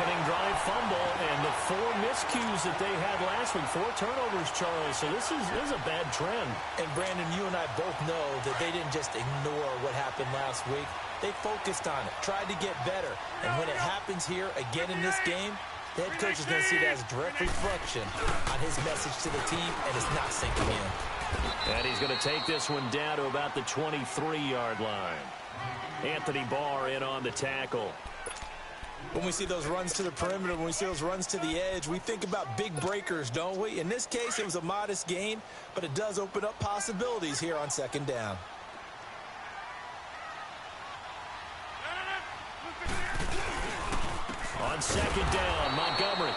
opening drive fumble, and the 4 miscues that they had last week, 4 turnovers, Charles. So this is a bad trend. And, Brandon, you and I both know that they didn't just ignore what happened last week. They focused on it, tried to get better. And when it happens here again in this game, the head coach is going to see that as a direct reflection on his message to the team, and it's not sinking in. And he's going to take this one down to about the 23-yard line. Anthony Barr in on the tackle. When we see those runs to the perimeter, when we see those runs to the edge, we think about big breakers, don't we? In this case, it was a modest gain, but it does open up possibilities here on second down. On second down, Montgomery.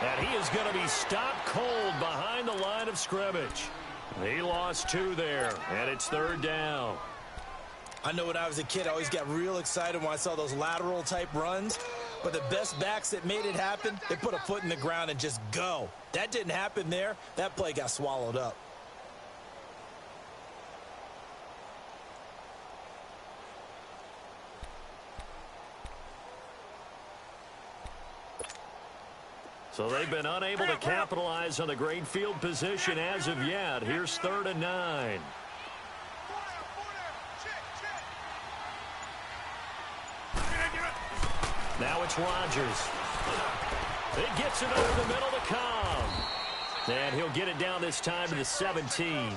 And he is going to be stopped cold behind the line of scrimmage. He lost 2 there, and it's third down. I know when I was a kid, I always got real excited when I saw those lateral-type runs. But the best backs that made it happen, they put a foot in the ground and just go. That didn't happen there. That play got swallowed up. So they've been unable to capitalize on the great field position as of yet. Here's 3rd and 9. Now it's Rodgers. It gets it over the middle to Cobb. And he'll get it down this time to the 17.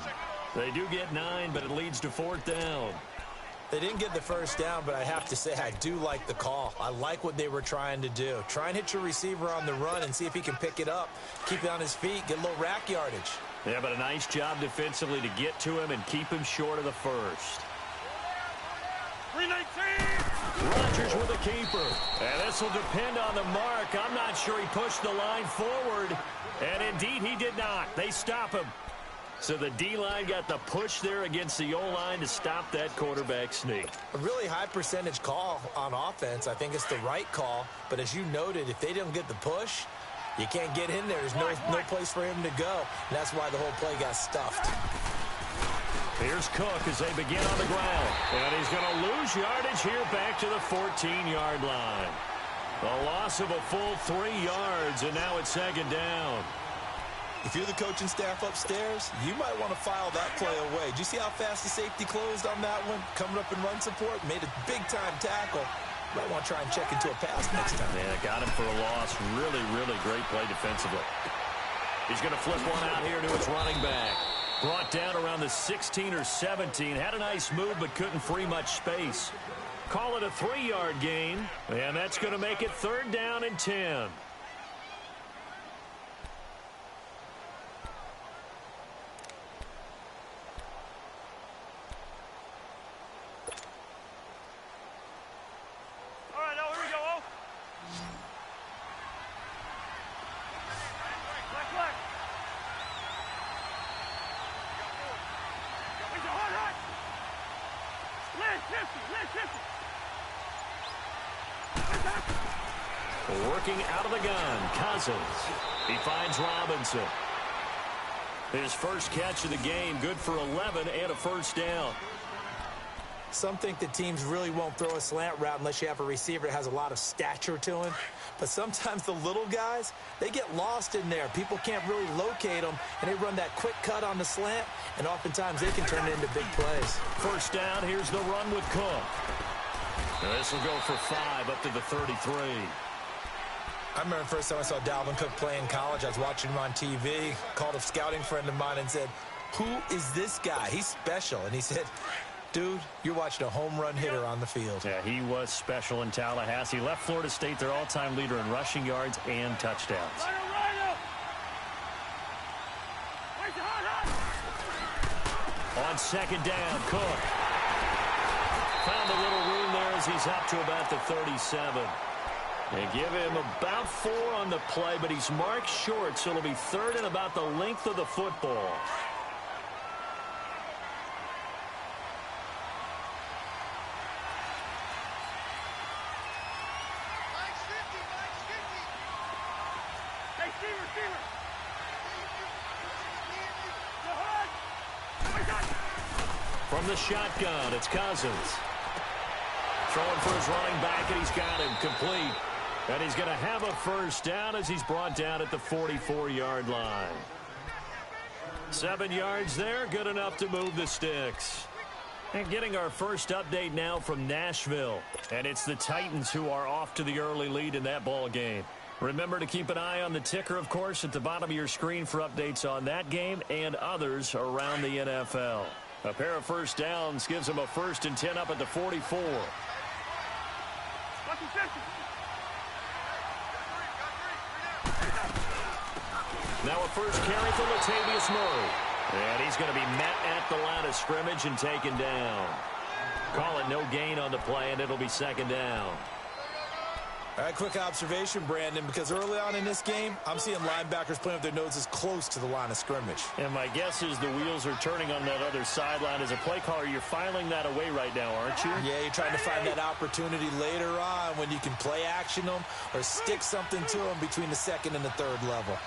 They do get 9, but it leads to 4th down. They didn't get the first down, but I have to say I do like the call. I like what they were trying to do. Try and hit your receiver on the run and see if he can pick it up, keep it on his feet, get a little rack yardage. Yeah, but a nice job defensively to get to him and keep him short of the first. 319! Rodgers with a keeper. And this will depend on the mark. I'm not sure he pushed the line forward. And indeed, he did not. They stop him. So the D-line got the push there against the O-line to stop that quarterback sneak. A really high percentage call on offense. I think it's the right call. But as you noted, if they didn't get the push, you can't get in there. There's no place for him to go. And that's why the whole play got stuffed. Here's Cook as they begin on the ground. And he's going to lose yardage here back to the 14-yard line. A loss of a full 3 yards, and now it's second down. If you're the coaching staff upstairs, you might want to file that play away. Did you see how fast the safety closed on that one? Coming up in run support, made a big-time tackle. Might want to try and check into a pass next time. Yeah, got him for a loss. Really, really great play defensively. He's going to flip one out here to his running back. Brought down around the 16 or 17. Had a nice move, but couldn't free much space. Call it a 3-yard gain, and that's going to make it 3rd down and 10. Working out of the gun, Cousins. He finds Robinson. His first catch of the game, good for 11 and a first down. Some think that teams really won't throw a slant route unless you have a receiver that has a lot of stature to him. But sometimes the little guys, they get lost in there. People can't really locate them, and they run that quick cut on the slant, and oftentimes they can turn it into big plays. First down, here's the run with Cook. This will go for 5 up to the 33. I remember the first time I saw Dalvin Cook play in college. I was watching him on TV, called a scouting friend of mine and said, "Who is this guy? He's special." And he said, "Dude, you're watching a home run hitter on the field." Yeah, he was special in Tallahassee. Left Florida State their all-time leader in rushing yards and touchdowns. On second down, Cook. Found a little room there as he's up to about the 37. They give him about 4 on the play, but he's marked short, so it'll be 3rd and about the length of the football. From the shotgun, it's Cousins. Throwing for his running back, and he's got him complete. And he's going to have a first down as he's brought down at the 44-yard line. 7 yards there, good enough to move the sticks. And getting our first update now from Nashville. And it's the Titans who are off to the early lead in that ball game. Remember to keep an eye on the ticker, of course, at the bottom of your screen for updates on that game and others around the NFL. A pair of first downs gives them a 1st and 10 up at the 44. Now a first carry for Latavius Murray. And he's going to be met at the line of scrimmage and taken down. Call it no gain on the play, and it'll be 2nd down. All right, quick observation, Brandon, because early on in this game, I'm seeing linebackers playing with their noses close to the line of scrimmage. And my guess is the wheels are turning on that other sideline. As a play caller, you're filing that away right now, aren't you? Yeah, you're trying to find that opportunity later on when you can play action them or stick something to them between the 2nd and the 3rd level.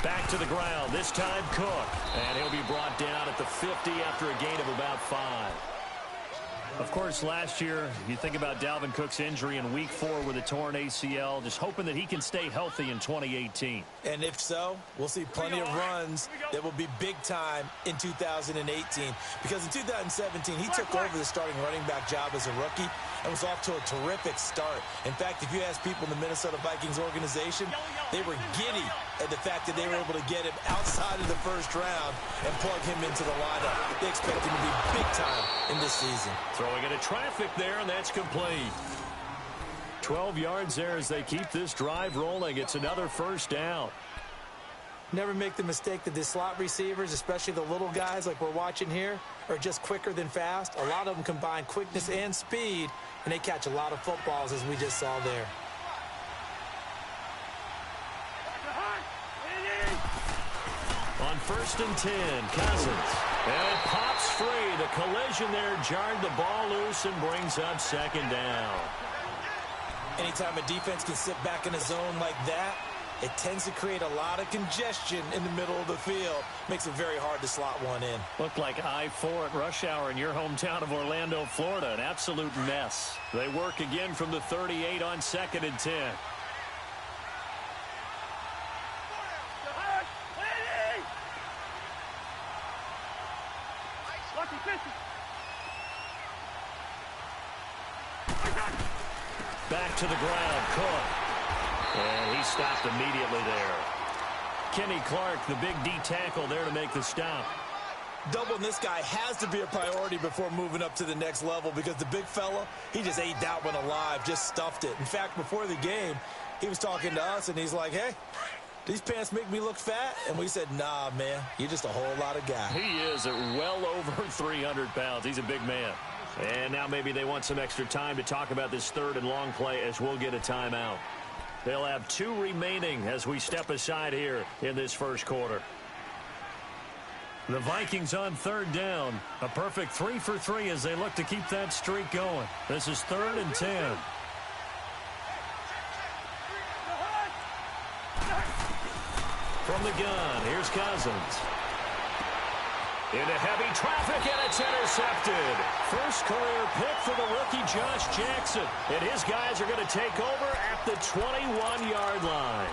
Back to the ground, this time Cook. And he'll be brought down at the 50 after a gain of about 5. Of course, last year, you think about Dalvin Cook's injury in Week 4 with a torn ACL, just hoping that he can stay healthy in 2018. And if so, we'll see plenty of runs that will be big time in 2018. Because in 2017, he took over the starting running back job as a rookie and was off to a terrific start. In fact, if you ask people in the Minnesota Vikings organization, they were giddy at the fact that they were able to get him outside of the 1st round and plug him into the lineup. They expect him to be big time in this season. Throwing into traffic there, and that's complete. 12 yards there as they keep this drive rolling. It's another 1st down. Never make the mistake that the slot receivers, especially the little guys like we're watching here, are just quicker than fast. A lot of them combine quickness and speed, and they catch a lot of footballs, as we just saw there. On 1st and 10, Cousins. And it pops free. The collision there jarred the ball loose and brings up 2nd down. Anytime a defense can sit back in a zone like that, it tends to create a lot of congestion in the middle of the field. Makes it very hard to slot one in. Looked like I-4 at rush hour in your hometown of Orlando, Florida. An absolute mess. They work again from the 38 on 2nd and 10. Back to the ground, Cook. And he stopped immediately there. Kenny Clark, the big D tackle there to make the stop. Doubling this guy has to be a priority before moving up to the next level because the big fella, he just ate that one alive, just stuffed it. In fact, before the game, he was talking to us, and he's like, hey, these pants make me look fat? And we said, nah, man, you're just a whole lot of guy. He is at well over 300 pounds. He's a big man. And now maybe they want some extra time to talk about this 3rd and long play as we'll get a timeout. They'll have 2 remaining as we step aside here in this 1st quarter. The Vikings on 3rd down. A perfect 3 for 3 as they look to keep that streak going. This is 3rd and 10. From the gun, here's Cousins. Into heavy traffic, and it's intercepted. First career pick for the rookie Josh Jackson. And his guys are going to take over at the 21-yard line.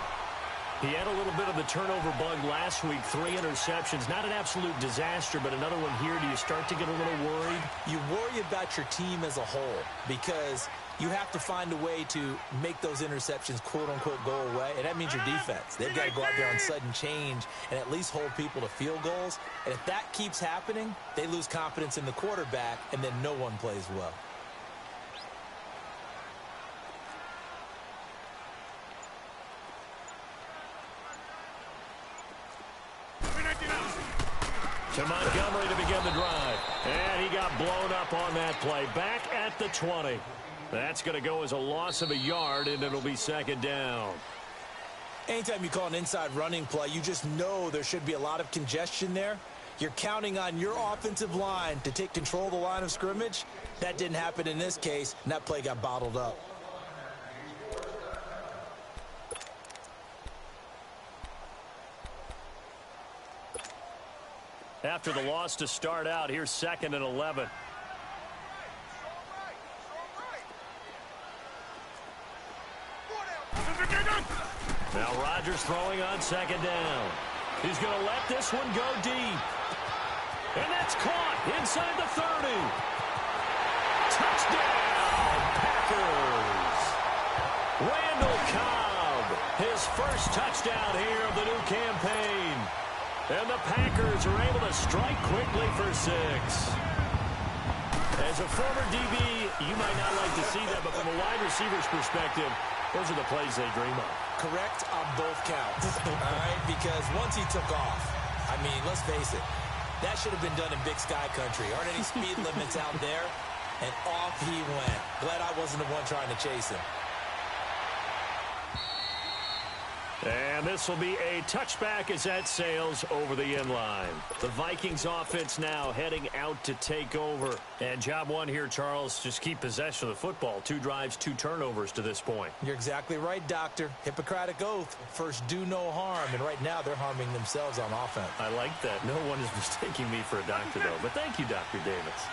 He had a little bit of the turnover bug last week, 3 interceptions. Not an absolute disaster, but another one here. Do you start to get a little worried? You worry about your team as a whole because you have to find a way to make those interceptions, quote-unquote, go away, and that means your defense. They've got to go out there on sudden change and at least hold people to field goals. And if that keeps happening, they lose confidence in the quarterback, and then no one plays well. To Montgomery to begin the drive. And he got blown up on that play. Back at the 20. That's going to go as a loss of a yard, and it'll be 2nd down. Anytime you call an inside running play, you just know there should be a lot of congestion there. You're counting on your offensive line to take control of the line of scrimmage. That didn't happen in this case, and that play got bottled up. After the loss to start out, here's 2nd and 11. Rodgers throwing on second down. He's going to let this one go deep. And that's caught inside the 30. Touchdown, Packers. Randall Cobb, his first touchdown here of the new campaign. And the Packers are able to strike quickly for 6. As a former DB, you might not like to see that, but from a wide receiver's perspective, those are the plays they dream of. Correct on both counts, all right? Because once he took off, I mean, let's face it, that should have been done in Big Sky Country. Aren't any speed limits out there? And off he went. Glad I wasn't the one trying to chase him. And this will be a touchback as that sails over the inline. The Vikings offense now heading out to take over. And job one here, Charles, just keep possession of the football. 2 drives, 2 turnovers to this point. You're exactly right, Doctor. Hippocratic oath. First, do no harm. And right now, they're harming themselves on offense. I like that. No one is mistaking me for a doctor, though. But thank you, Dr. Davis.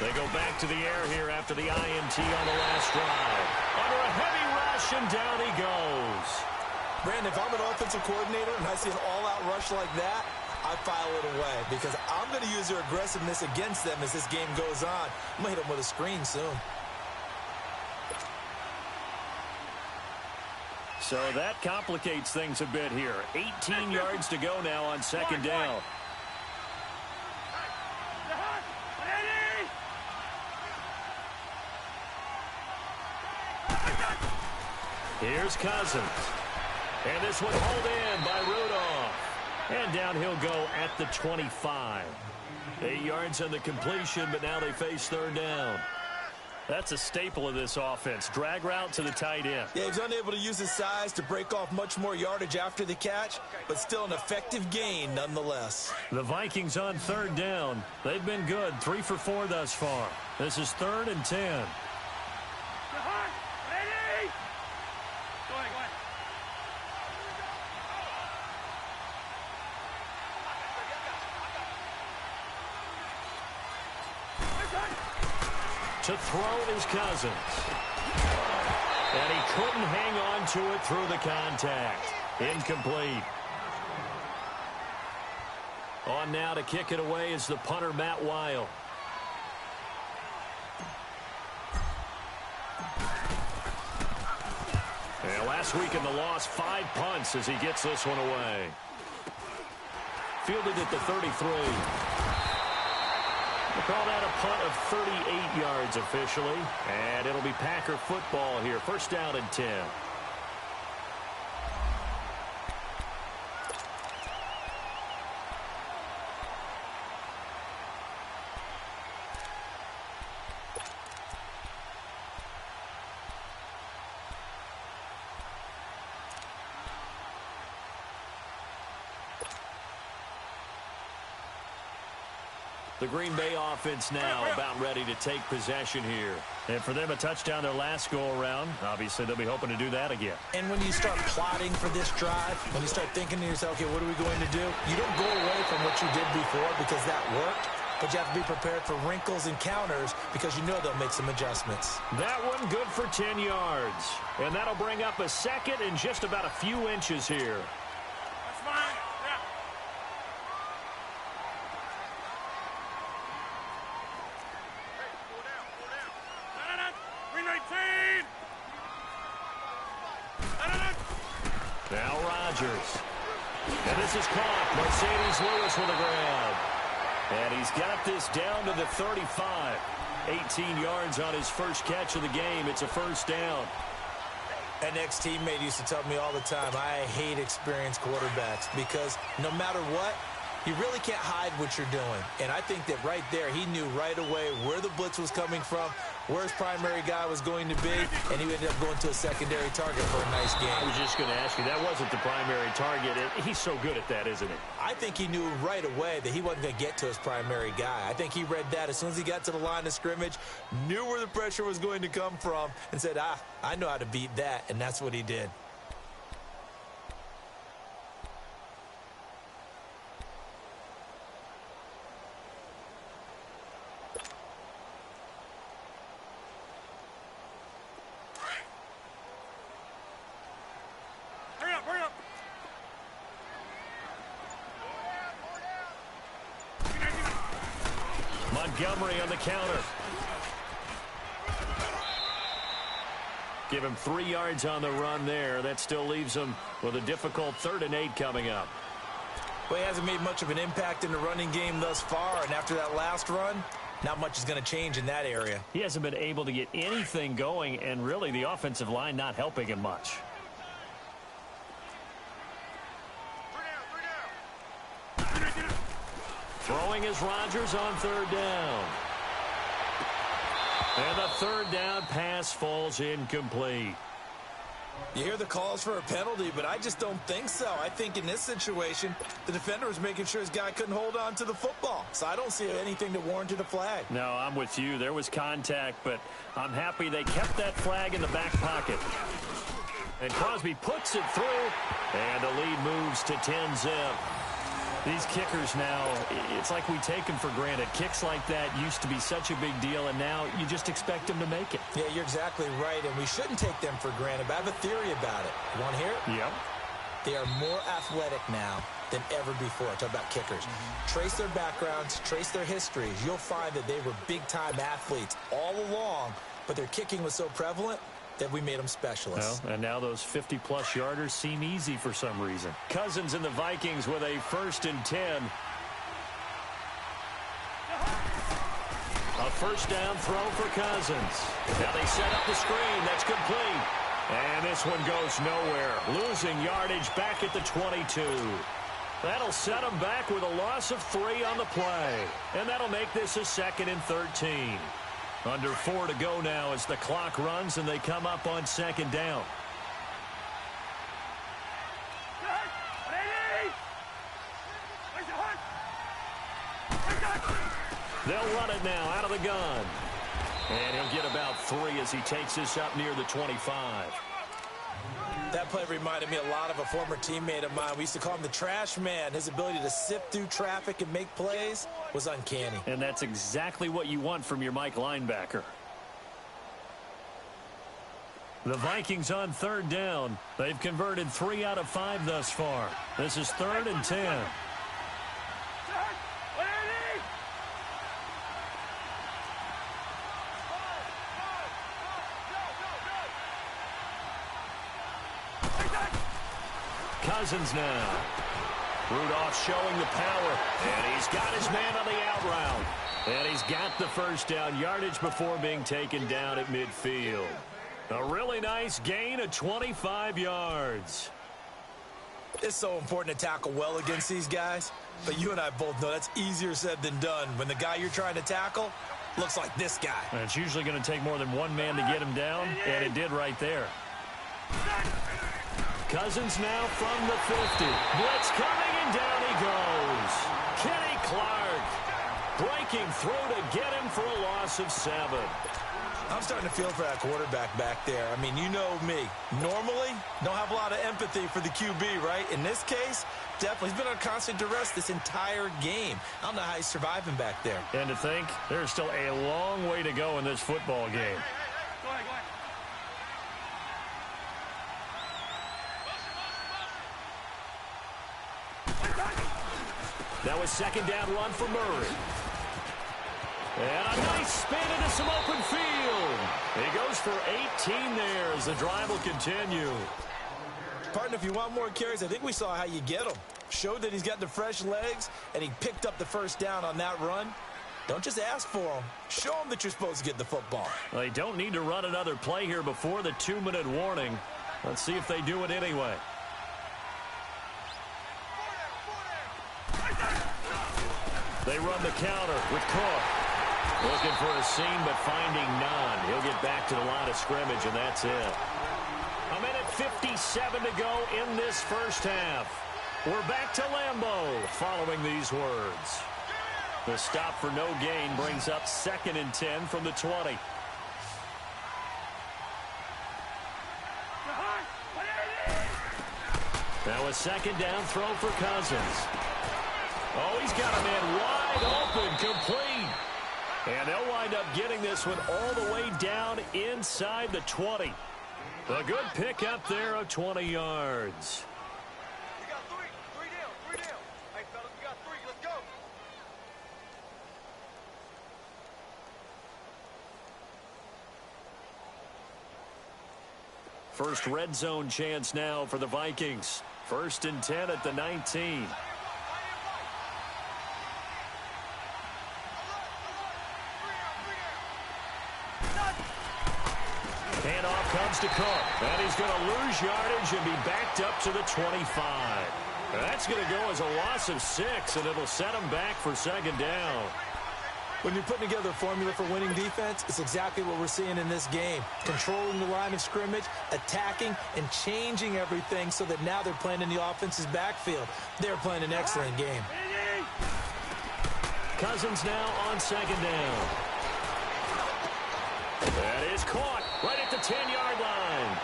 They go back to the air here after the INT on the last drive. Under a heavy rush, and down he goes. Brandon, if I'm an offensive coordinator and I see an all-out rush like that, I file it away because I'm going to use their aggressiveness against them as this game goes on. I'm going to hit them with a screen soon. So that complicates things a bit here. 18 yards to go now on second down. Here's Cousins. And this one hauled in by Rudolph. And down he'll go at the 25. 8 yards on the completion, but now they face third down. That's a staple of this offense. Drag route to the tight end. Yeah, he's unable to use his size to break off much more yardage after the catch, but still an effective gain nonetheless. The Vikings on third down. They've been good. 3 for 4 thus far. This is 3rd and 10. To throw is Cousins. And he couldn't hang on to it through the contact. Incomplete. On now to kick it away is the punter, Matt Weil. And last week in the loss, 5 punts as he gets this one away. Fielded at the 33. We'll call that a punt of 38 yards officially. And it'll be Packer football here. First down and 10. The Green Bay offense now about ready to take possession here. And for them, a touchdown their last go-around. Obviously, they'll be hoping to do that again. And when you start plotting for this drive, when you start thinking to yourself, okay, what are we going to do? You don't go away from what you did before because that worked, but you have to be prepared for wrinkles and counters because you know they'll make some adjustments. That one good for 10 yards. And that'll bring up a second and just about a few inches here. That's fine. Yeah. Now Rodgers. And this is caught. Mercedes Lewis with a grab. And he's got this down to the 35. 18 yards on his first catch of the game. It's a first down. An ex-teammate used to tell me all the time, I hate experienced quarterbacks because no matter what, you really can't hide what you're doing. And I think that right there, he knew right away where the blitz was coming from, where his primary guy was going to be, and he ended up going to a secondary target for a nice game. I was just going to ask you, that wasn't the primary target. He's so good at that, isn't he? I think he knew right away that he wasn't going to get to his primary guy. I think he read that as soon as he got to the line of scrimmage, knew where the pressure was going to come from, and said, I know how to beat that, and that's what he did. Montgomery on the counter. Give him 3 yards on the run there. That still leaves him with a difficult 3rd and 8 coming up. Well, he hasn't made much of an impact in the running game thus far, and after that last run, not much is going to change in that area. He hasn't been able to get anything going, and really the offensive line not helping him much. Throwing is Rodgers on 3rd down. And the 3rd down pass falls incomplete. You hear the calls for a penalty, but I just don't think so. I think in this situation, the defender was making sure his guy couldn't hold on to the football. So I don't see anything that warranted a flag. No, I'm with you. There was contact, but I'm happy they kept that flag in the back pocket. And Crosby puts it through, and the lead moves to 10-zip. These kickers now, it's like we take them for granted. Kicks like that used to be such a big deal, and now you just expect them to make it. Yeah, you're exactly right, and we shouldn't take them for granted, but I have a theory about it. You want to hear it? Yep. They are more athletic now than ever before. I talk about kickers. Trace their backgrounds, trace their histories. You'll find that they were big-time athletes all along, but their kicking was so prevalent that we made them specialists. Well, and now those 50-plus yarders seem easy for some reason. Cousins and the Vikings with a 1st and 10. A 1st down throw for Cousins. Now they set up the screen. That's complete. And this one goes nowhere. Losing yardage back at the 22. That'll set them back with a loss of 3 on the play. And that'll make this a 2nd and 13. Under 4 to go now as the clock runs and they come up on 2nd down. They'll run it now out of the gun. And he'll get about 3 as he takes this up near the 25. That play reminded me a lot of a former teammate of mine. We used to call him the trash man. His ability to sift through traffic and make plays was uncanny. And that's exactly what you want from your Mike linebacker. The Vikings on 3rd down. They've converted 3 out of 5 thus far. This is 3rd and 10. Cousins now. Rudolph showing the power. And he's got his man on the out route. And he's got the 1st down yardage before being taken down at midfield. A really nice gain of 25 yards. It's so important to tackle well against these guys. But you and I both know that's easier said than done when the guy you're trying to tackle looks like this guy. And it's usually going to take more than one man to get him down, and it did right there. Cousins now from the 50. Blitz coming, and down he goes. Kenny Clark breaking through to get him for a loss of 7. I'm starting to feel for that quarterback back there. I mean, you know me. Normally, don't have a lot of empathy for the QB, right? In this case, definitely. He's been on constant duress this entire game. I don't know how he's surviving back there. And to think, there's still a long way to go in this football game. Go ahead, go ahead. That was 2nd down run for Murray. And a nice spin into some open field. He goes for 18 there as the drive will continue. Partner, if you want more carries, I think we saw how you get them. Showed that he's got the fresh legs, and he picked up the 1st down on that run. Don't just ask for them. Show them that you're supposed to get the football. Well, they don't need to run another play here before the 2-minute warning. Let's see if they do it anyway. They run the counter with Cook. Looking for a seam, but finding none. He'll get back to the line of scrimmage, and that's it. 1:57 to go in this 1st half. We're back to Lambeau following these words. The stop for no gain brings up 2nd and 10 from the 20. Now a 2nd down throw for Cousins. Oh, he's got a man wide open, complete. And they'll wind up getting this one all the way down inside the 20. A good pickup there of 20 yards. We got 3 down. Hey, fellas, we got 3. Let's go. First red zone chance now for the Vikings. 1st and 10 at the 19. Handoff comes to Cook, and he's going to lose yardage and be backed up to the 25. That's going to go as a loss of 6, and it'll set him back for 2nd down. When you're putting together a formula for winning defense, it's exactly what we're seeing in this game. Controlling the line of scrimmage, attacking, and changing everything so that now they're playing in the offense's backfield. They're playing an excellent game. Cousins now on 2nd down. That is caught right at the 10-yard line.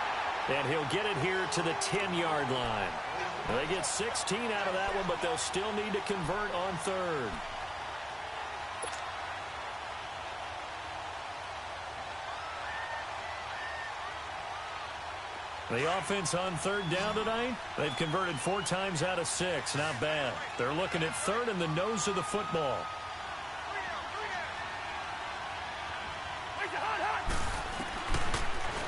And he'll get it here to the 10-yard line. They get 16 out of that one, but they'll still need to convert on 3rd. The offense on 3rd down tonight, they've converted 4 times out of 6. Not bad. They're looking at 3rd in the nose of the football.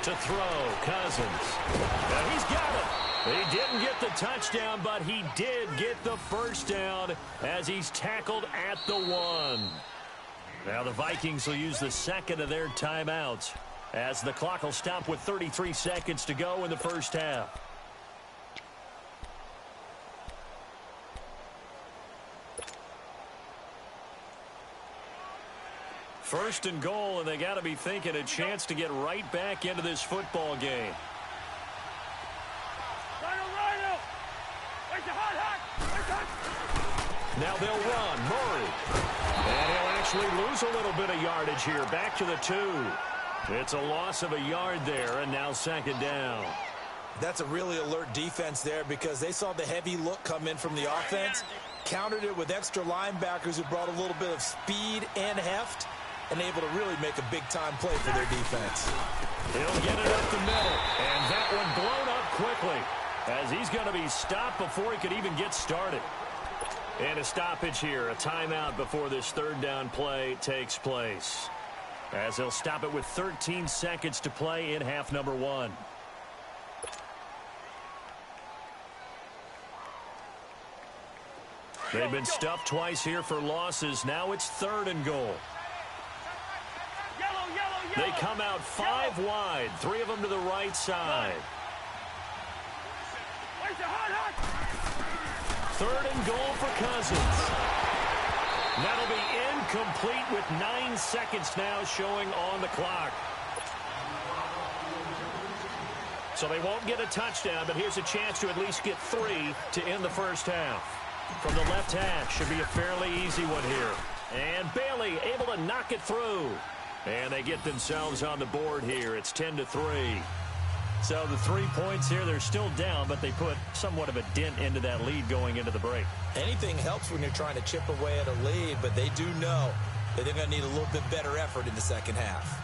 To throw, Cousins. And he's got it. He didn't get the touchdown, but he did get the 1st down as he's tackled at the 1. Now the Vikings will use the 2nd of their timeouts, as the clock will stop with 33 seconds to go in the 1st half. First and goal, and they got to be thinking a chance to get right back into this football game. Now they'll run. Murray. And he'll actually lose a little bit of yardage here. Back to the 2. It's a loss of a yard there, and now 2nd down. That's a really alert defense there because they saw the heavy look come in from the offense, countered it with extra linebackers who brought a little bit of speed and heft, and able to really make a big-time play for their defense. He'll get it up the middle, and that one blown up quickly as he's going to be stopped before he could even get started. And a stoppage here, a timeout before this 3rd down play takes place, as they'll stop it with 13 seconds to play in half number 1. They've been stuffed twice here for losses. Now it's 3rd and goal. They come out 5 wide, 3 of them to the right side. 3rd and goal for Cousins. That'll be incomplete with 9 seconds now showing on the clock. So they won't get a touchdown, but here's a chance to at least get 3 to end the 1st half. From the left hash, should be a fairly easy one here. And Bailey able to knock it through. And they get themselves on the board here. It's 10-3. So the 3 points here, they're still down, but they put somewhat of a dent into that lead going into the break. Anything helps when you're trying to chip away at a lead, but they do know that they're going to need a little bit better effort in the 2nd half.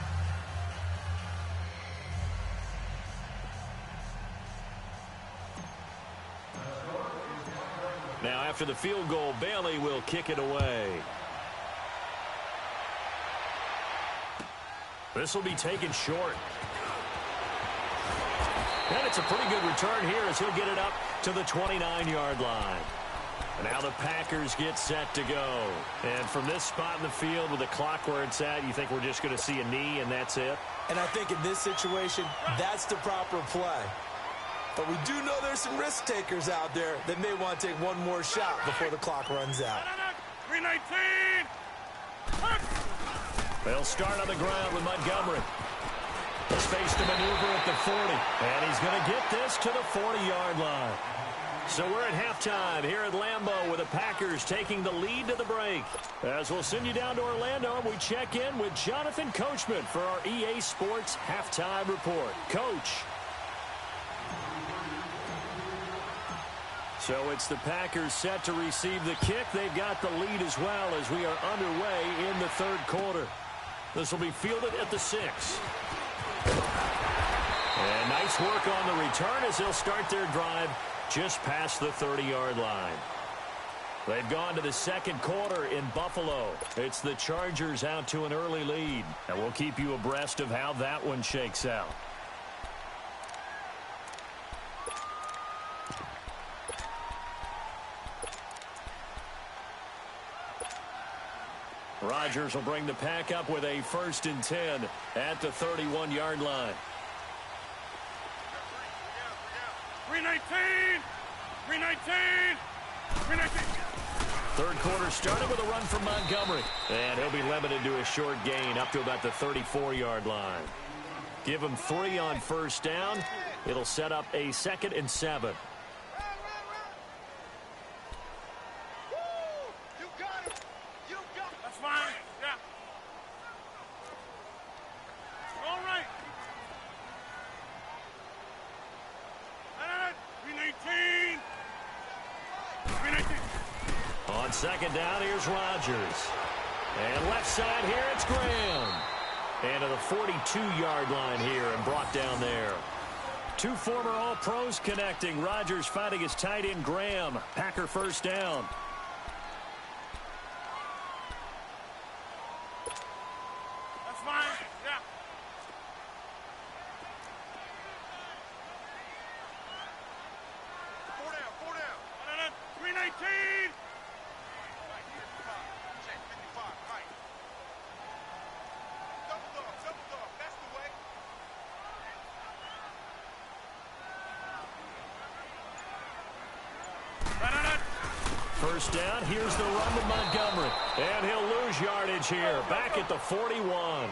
Now after the field goal, Bailey will kick it away. This will be taken short. And it's a pretty good return here as he'll get it up to the 29-yard line. And now the Packers get set to go. And from this spot in the field with the clock where it's at, you think we're just going to see a knee and that's it? And I think in this situation, that's the proper play. But we do know there's some risk takers out there that may want to take one more shot before the clock runs out. 319. They'll start on the ground with Montgomery. Space to maneuver at the 40. And he's going to get this to the 40-yard line. So we're at halftime here at Lambeau with the Packers taking the lead to the break. As we'll send you down to Orlando, we check in with Jonathan Coachman for our EA Sports Halftime Report. Coach. So it's the Packers set to receive the kick. They've got the lead as well as we are underway in the 3rd quarter. This will be fielded at the 6. And nice work on the return as they'll start their drive just past the 30-yard line. They've gone to the 2nd quarter in Buffalo. It's the Chargers out to an early lead. And we'll keep you abreast of how that one shakes out. Rodgers will bring the pack up with a 1st and 10 at the 31-yard line. 319! 319! 319! Third quarter started with a run from Montgomery. And he'll be limited to a short gain up to about the 34-yard line. Give him 3 on 1st down. It'll set up a 2nd and 7. That's fine. Yeah. All right. 319. 319. On 2nd down, here's Rodgers. And left side here, it's Graham. And to the 42-yard line here and brought down there. 2 former All-Pros connecting. Rodgers fighting his tight end, Graham. Packer 1st down. That's fine. Yeah. Four down. 319. First down, here's the run to Montgomery. And he'll lose yardage here. Back at the 41.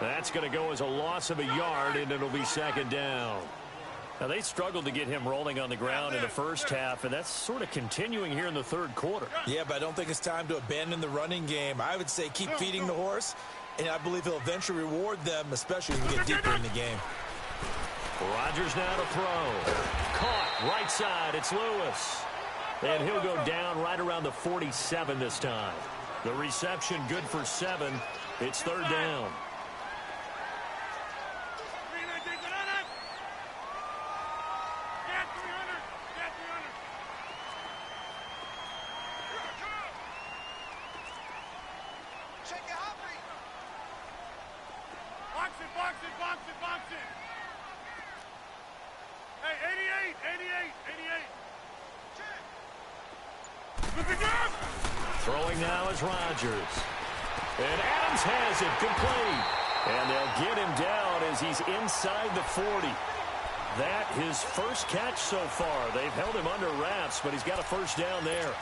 That's going to go as a loss of a yard, and it'll be 2nd down. Now, they struggled to get him rolling on the ground in the first half, and that's sort of continuing here in the 3rd quarter. Yeah, but I don't think it's time to abandon the running game. I would say keep feeding the horse, and I believe he'll eventually reward them, especially when we get deeper in the game. Rodgers now to throw. Caught right side. It's Lewis. And he'll go down right around the 47 this time. The reception good for 7. It's 3rd down. Box it. Hey, 88. Throwing now is Rodgers. And Adams has it complete. And they'll get him down as he's inside the 40. That his first catch so far. They've held him under wraps, but he's got a 1st down there.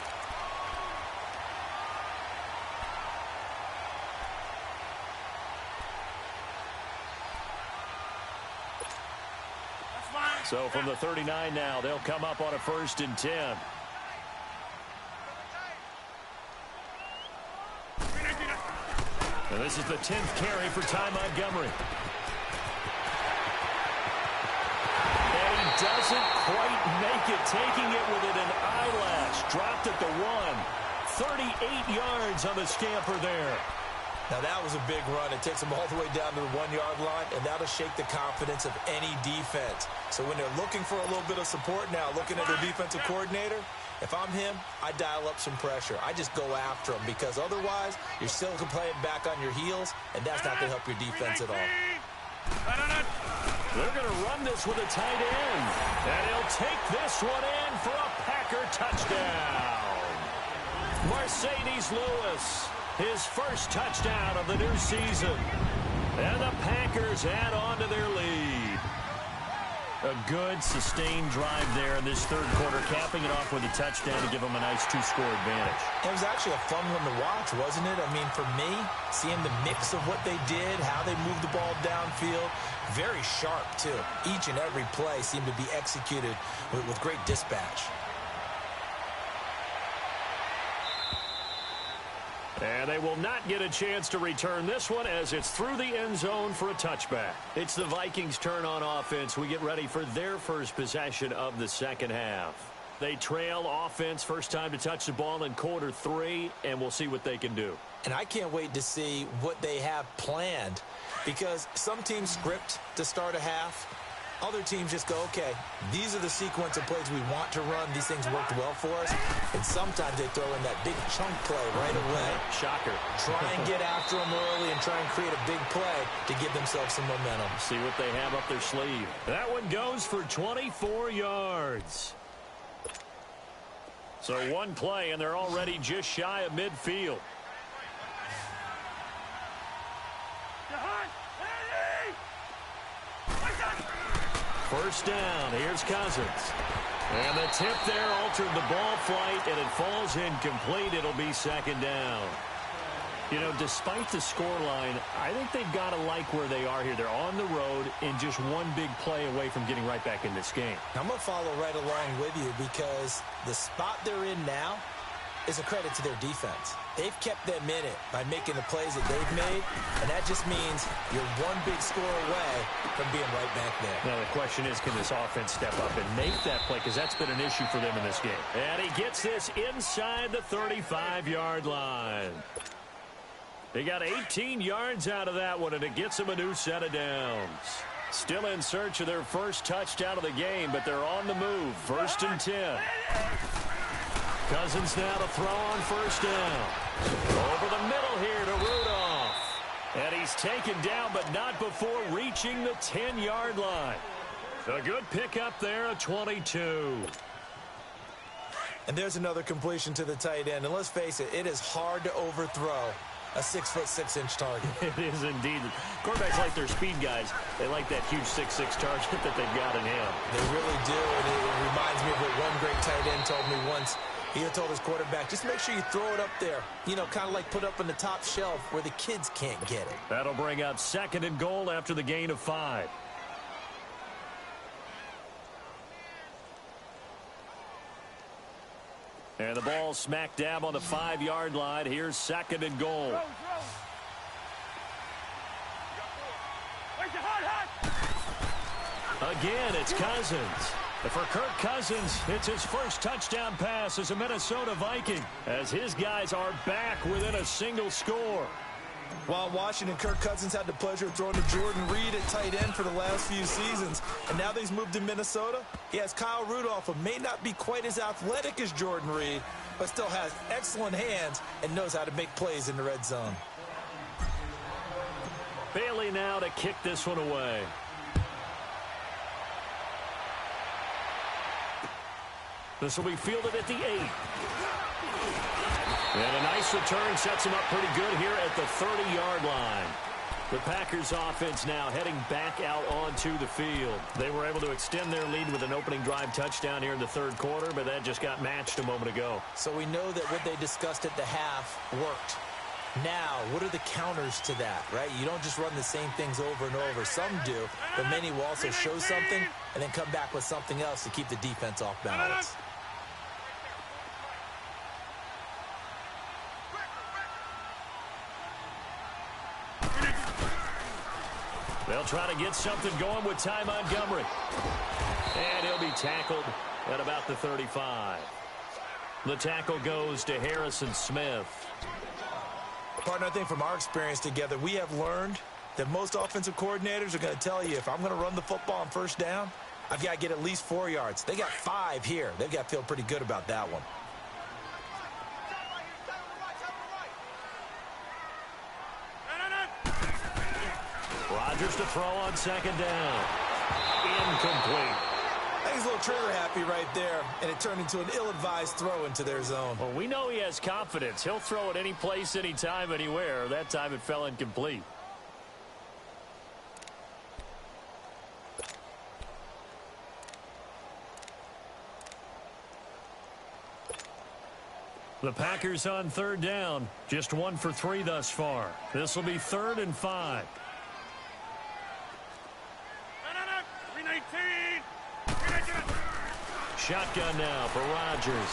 So from the 39 now, they'll come up on a 1st and 10. And this is the 10th carry for Ty Montgomery. And he doesn't quite make it, taking it with an eyelash. Dropped at the 1. 38 yards on the scamper there. Now, that was a big run. It takes them all the way down to the 1-yard line, and that'll shake the confidence of any defense. So when they're looking for a little bit of support now, looking at their defensive coordinator, if I'm him, I dial up some pressure. I just go after them because otherwise you're still playing back on your heels, and that's not going to help your defense at all. They're going to run this with a tight end, and he'll take this one in for a Packer touchdown. Mercedes Lewis, his first touchdown of the new season. And the Packers add on to their lead. A good, sustained drive there in this 3rd quarter, capping it off with a touchdown to give them a nice 2-score advantage. It was actually a fun one to watch, wasn't it? I mean, for me, seeing the mix of what they did, how they moved the ball downfield, very sharp, too. Each and every play seemed to be executed with great dispatch. And they will not get a chance to return this one as it's through the end zone for a touchback. It's the Vikings' turn on offense. We get ready for their first possession of the 2nd half. They trail offense, first time to touch the ball in quarter 3, and we'll see what they can do. And I can't wait to see what they have planned because some teams script to start a half. Other teams just go, okay, these are the sequence of plays we want to run. These things worked well for us. And sometimes they throw in that big chunk play right away. Shocker. Try and get after them early and try and create a big play to give themselves some momentum. See what they have up their sleeve. That one goes for 24 yards. So one play, and they're already just shy of midfield. First down. Here's Cousins. And the tip there altered the ball flight, and it falls incomplete. It'll be second down. You know, despite the scoreline, I think they've got to like where they are here. They're on the road and just one big play away from getting right back in this game. I'm going to follow right along with you because the spot they're in now is a credit to their defense. They've kept them in it by making the plays that they've made, and that just means you're one big score away from being right back there. Now, the question is, can this offense step up and make that play? Because that's been an issue for them in this game. And he gets this inside the 35-yard line. They got 18 yards out of that one, and it gets them a new set of downs. Still in search of their first touchdown of the game, but they're on the move. 1st and 10. Cousins now to throw on first down. Over the middle here to Rudolph. And he's taken down, but not before reaching the 10-yard line. A good pickup there at 22. And there's another completion to the tight end. And let's face it, it is hard to overthrow a 6'6" target. It is indeed. Quarterbacks like their speed guys. They like that huge 6'6" target that they've got in him. They really do, and it reminds me of what one great tight end told me once. He had told his quarterback, just make sure you throw it up there. You know, kind of like put up on the top shelf where the kids can't get it. That'll bring up 2nd and goal after the gain of 5. And the ball smack dab on the 5-yard line. Here's 2nd and goal. Again, it's Cousins. For Kirk Cousins, it's his first touchdown pass as a Minnesota Viking, as his guys are back within a single score. While in Washington, Kirk Cousins had the pleasure of throwing to Jordan Reed at tight end for the last few seasons. And now that he's moved to Minnesota, he has Kyle Rudolph, who may not be quite as athletic as Jordan Reed, but still has excellent hands and knows how to make plays in the red zone. Bailey now to kick this one away. This will be fielded at the 8. And a nice return sets him up pretty good here at the 30-yard line. The Packers offense now heading back out onto the field. They were able to extend their lead with an opening drive touchdown here in the 3rd quarter, but that just got matched a moment ago. So we know that what they discussed at the half worked. Now, what are the counters to that, right? You don't just run the same things over and over. Some do, but many will also show something and then come back with something else to keep the defense off balance. They'll try to get something going with Ty Montgomery. And he'll be tackled at about the 35. The tackle goes to Harrison Smith. Partner, I think from our experience together, we have learned that most offensive coordinators are going to tell you, if I'm going to run the football on first down, I've got to get at least 4 yards. They got 5 here. They've got to feel pretty good about that one. Rodgers to throw on 2nd down. Incomplete. I think he's a little trigger happy right there, and it turned into an ill-advised throw into their zone. Well, we know he has confidence. He'll throw it any place, anytime, anywhere. That time it fell incomplete. The Packers on 3rd down. Just 1 for 3 thus far. This will be 3rd and 5. Shotgun now for Rodgers.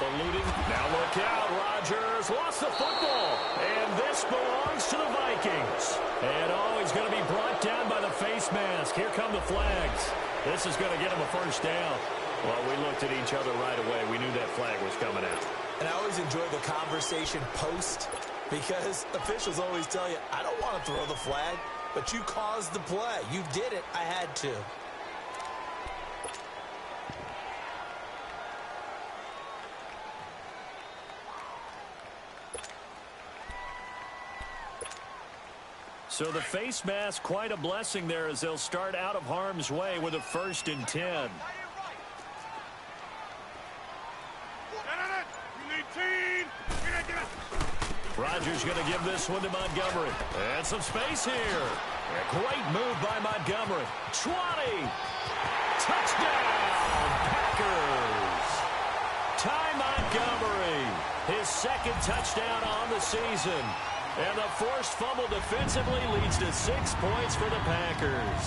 Eluding. Now look out. Rodgers lost the football. And this belongs to the Vikings. And he's going to be brought down by the face mask. Here come the flags. This is going to get him a first down. Well, we looked at each other right away. We knew that flag was coming out. And I always enjoy the conversation post because officials always tell you, I don't want to throw the flag, but you caused the play. You did it. I had to. So the face mask, quite a blessing there as they'll start out of harm's way with a 1st and 10. Rodgers going to give this one to Montgomery. And some space here. A great move by Montgomery. 20. Touchdown, Packers. Ty Montgomery, his second touchdown on the season. And the forced fumble defensively leads to 6 points for the Packers.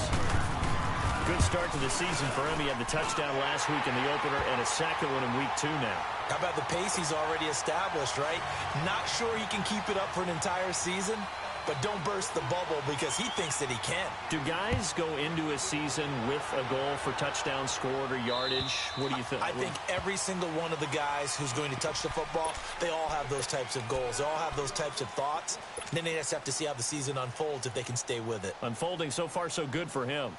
Good start to the season for him. He had the touchdown last week in the opener and a second one in week 2 now. How about the pace he's already established, right? Not sure he can keep it up for an entire season, but don't burst the bubble because he thinks that he can. Do guys go into a season with a goal for touchdown scored or yardage? What do you think? I think every single one of the guys who's going to touch the football, they all have those types of goals. They all have those types of thoughts. And then they just have to see how the season unfolds if they can stay with it. Unfolding so far so good for him.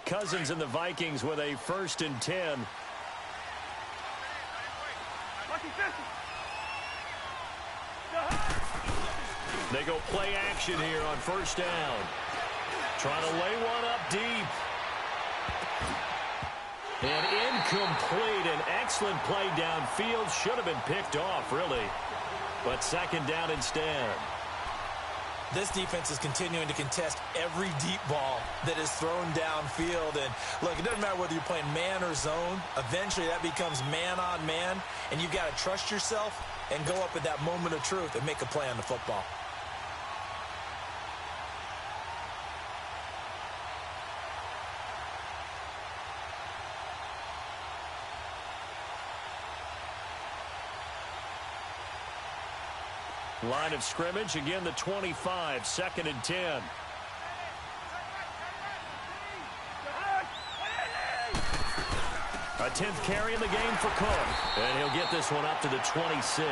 Cousins and the Vikings with a 1st and 10. They go play action here on 1st down. Trying to lay one up deep. And incomplete. An excellent play downfield. Should have been picked off, really. But 2nd down instead. This defense is continuing to contest every deep ball that is thrown downfield. And, look, it doesn't matter whether you're playing man or zone. Eventually, that becomes man on man. And you've got to trust yourself and go up at that moment of truth and make a play on the football. Line of scrimmage, again the 25, 2nd and 10. A 10th carry in the game for Cook. And he'll get this one up to the 26.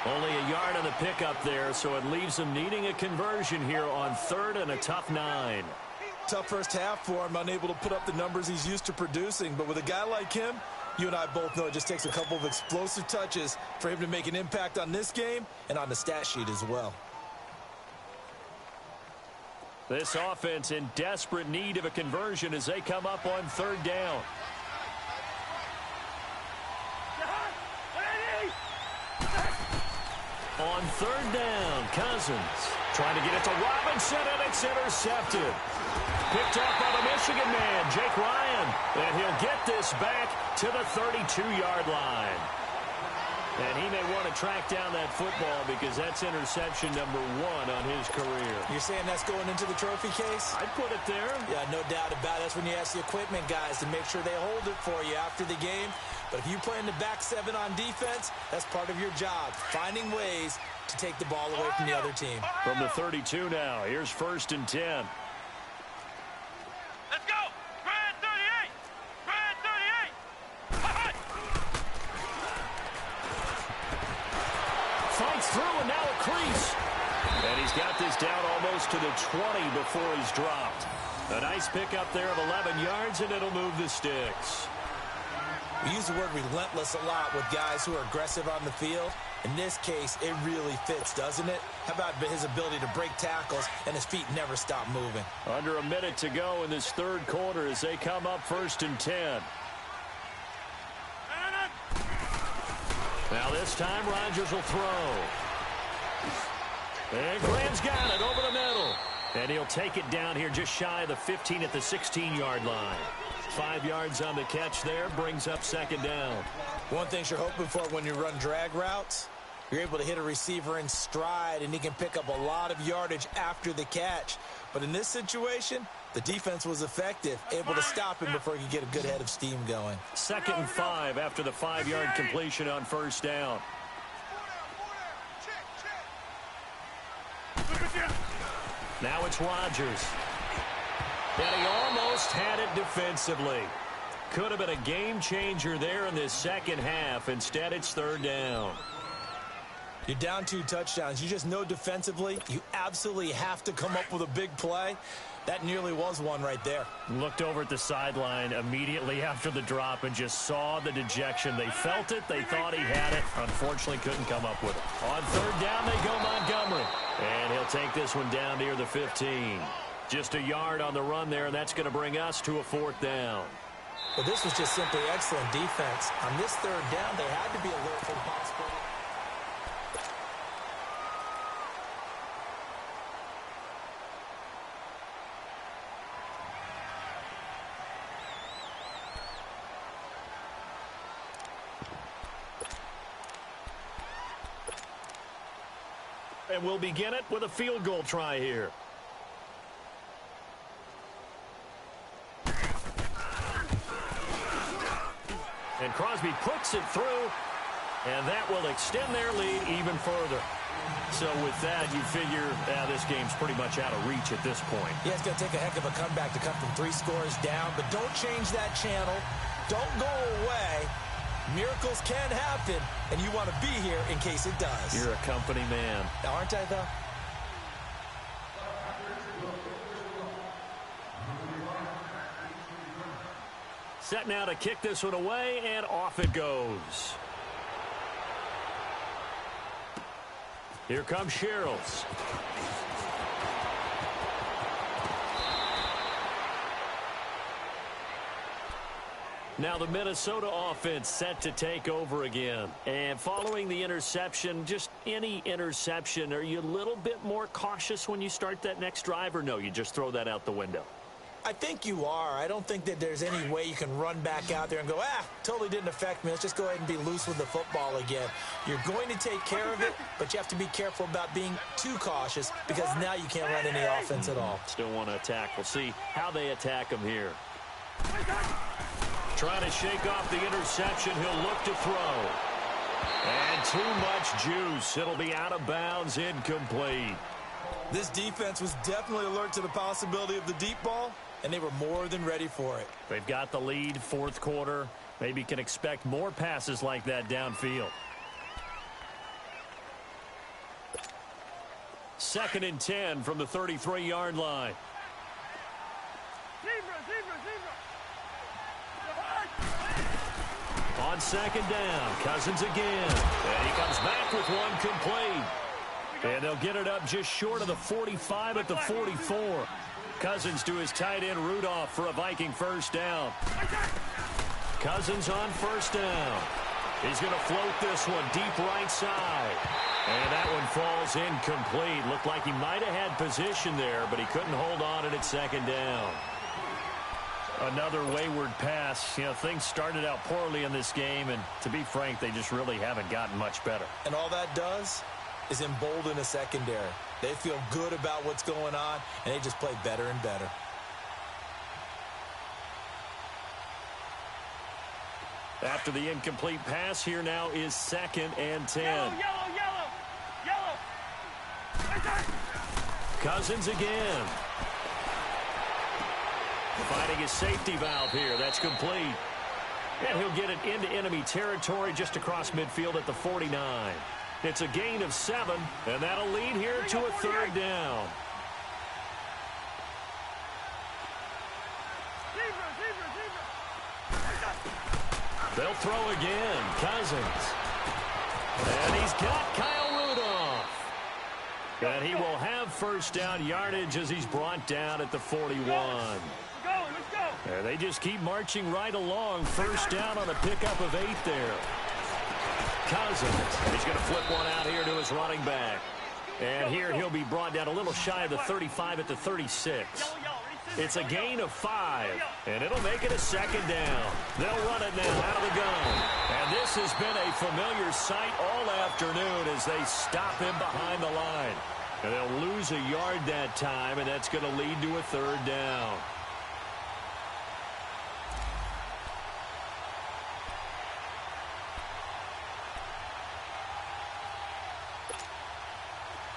Only a yard on the pickup there, so it leaves him needing a conversion here on 3rd and a tough 9. Tough first half for him, unable to put up the numbers he's used to producing. But with a guy like him, you and I both know it just takes a couple of explosive touches for him to make an impact on this game and on the stat sheet as well. This offense in desperate need of a conversion as they come up on 3rd down. On 3rd down, Cousins trying to get it to Robinson, and it's intercepted. Picked off by the Michigan man, Jake Ryan. And he'll get this back to the 32-yard line. And he may want to track down that football because that's interception number 1 on his career. You're saying that's going into the trophy case? I'd put it there. Yeah, no doubt about it. That's when you ask the equipment guys to make sure they hold it for you after the game. But if you play in the back 7 on defense, that's part of your job, finding ways to take the ball away from the other team. From the 32 now, here's 1st and 10. Let's go! Brad 38! Brad 38! Fights through, and now a crease. And he's got this down almost to the 20 before he's dropped. A nice pickup there of 11 yards, and it'll move the sticks. We use the word relentless a lot with guys who are aggressive on the field. In this case, it really fits, doesn't it? How about his ability to break tackles and his feet never stop moving? Under a minute to go in this 3rd quarter as they come up 1st and 10. Now this time, Rodgers will throw. And Graham's got it over the middle. And he'll take it down here just shy of the 15 at the 16-yard line. 5 yards on the catch there, brings up 2nd down. One thing you're hoping for when you run drag routes, you're able to hit a receiver in stride, and he can pick up a lot of yardage after the catch. But in this situation, the defense was effective, able to stop him before he could get a good head of steam going. 2nd and 5 after the 5-yard completion on 1st down. Now it's Rodgers. And he almost had it defensively. Could have been a game changer there in this 2nd half. Instead, it's 3rd down. You're down 2 touchdowns. You just know defensively you absolutely have to come up with a big play. That nearly was one right there. Looked over at the sideline immediately after the drop and just saw the dejection. They felt it. They thought he had it. Unfortunately, couldn't come up with it. On 3rd down, they go Montgomery. And he'll take this one down near the 15. Just a yard on the run there, and that's going to bring us to a 4th down. Well, this was just simply excellent defense. On this third down, they had to be alert for the possibility. And we'll begin it with a field goal try here. And Crosby puts it through, and that will extend their lead even further. So with that, you figure this game's pretty much out of reach at this point. Yeah, it's going to take a heck of a comeback to come from 3 scores down, but don't change that channel. Don't go away. Miracles can happen, and you want to be here in case it does. You're a company man. Aren't I, though? Set now to kick this one away, and off it goes. Here comes Sherrills. Now the Minnesota offense set to take over again. And following the interception, just any interception, are you a little bit more cautious when you start that next drive, or no, you just throw that out the window? I think you are. I don't think that there's any way you can run back out there and go, totally didn't affect me. Let's just go ahead and be loose with the football again. You're going to take care of it, but you have to be careful about being too cautious because now you can't run any offense at all. Still want to attack. We'll see how they attack them here. Trying to shake off the interception. He'll look to throw. And too much juice. It'll be out of bounds, incomplete. This defense was definitely alert to the possibility of the deep ball, and they were more than ready for it. They've got the lead, fourth quarter. Maybe can expect more passes like that downfield. 2nd and 10 from the 33-yard line. On 2nd down, Cousins again. And he comes back with one complete. And they'll get it up just short of the 45 at the 44. Cousins to his tight end Rudolph for a Viking first down. Cousins on first down. He's going to float this one deep right side. And that one falls incomplete. Looked like he might have had position there, but he couldn't hold on at 2nd down. Another wayward pass. You know, things started out poorly in this game, and to be frank, they just really haven't gotten much better. And all that does is embolden a secondary. They feel good about what's going on, and they just play better and better. After the incomplete pass, here now is 2nd and 10. Yellow. Cousins again. Finding his safety valve here. That's complete. And he'll get it into enemy territory just across midfield at the 49. It's a gain of 7, and that'll lead here to a 3rd down. They'll throw again. Cousins. And he's got Kyle Rudolph. And he will have first down yardage as he's brought down at the 41. Let's go. And they just keep marching right along. First down on a pickup of 8 there. Cousins. He's going to flip one out here to his running back. And here he'll be brought down a little shy of the 35 at the 36. It's a gain of 5, and it'll make it a 2nd down. They'll run it now out of the gun. And this has been a familiar sight all afternoon as they stop him behind the line. And they'll lose a yard that time, and that's going to lead to a 3rd down.